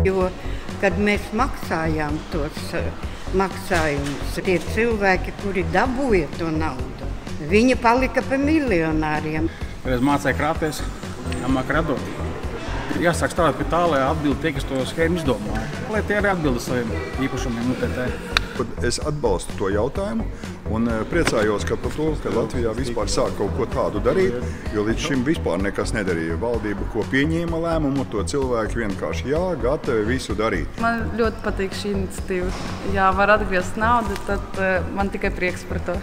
Jo, kad mēs maksājām tos maksājumus, tie cilvēki, kuri dabūja to naudu, viņi palika pa miljonāriem. Kad es mācēju krāpties, jāmāk radot. Jāsāk strādāt pie tā, lai atbildi tie, kas to schēmu izdomāja. Lai tie arī atbilda saviem īpašumiem UTT. Es atbalstu to jautājumu un priecājos par to, ka Latvijā vispār sāk kaut ko tādu darīt, jo līdz šim vispār nekas nedarīja. Valdība, ko pieņēma lēmumu, to cilvēki vienkārši gatavi visu darīt. Man ļoti patīk šī iniciatīva. Ja var atgriezt naudu, tad man tikai prieks par to.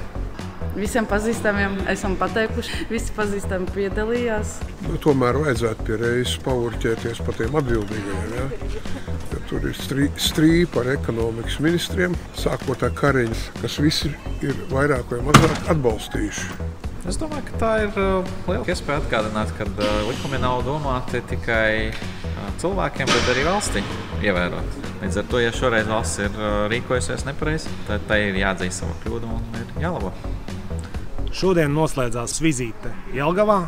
Visiem pazīstamiem esam pateikuši, visi pazīstami piedalījās. Tomēr vajadzētu pie reizes paurķēties par tiem atbildīgajiem. Ja? Tur ir strīpa ar ekonomikas ministriem, sākot ar Kariņu, kas visi ir vairāk vai mazāk atbalstījuši. Es domāju, ka tā ir liela iespēja atgādināt, ka likumi nav domāti tikai cilvēkiem, bet arī valstī ievērot. Līdz ar to, ja šoreiz valsts ir rīkojusies nepareizi, tad tai ir jāatzīst savu kļūdu un ir jālabo. Šodien noslēdzās vizīte Jelgavā.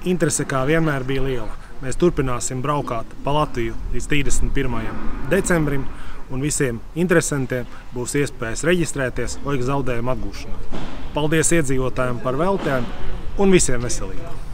Interese kā vienmēr bija liela. Mēs turpināsim braukāt pa Latviju līdz 31. decembrim, un visiem interesantiem būs iespējas reģistrēties OIK zaudējumu atgūšanā. Paldies iedzīvotājiem par veltēm un visiem veselību!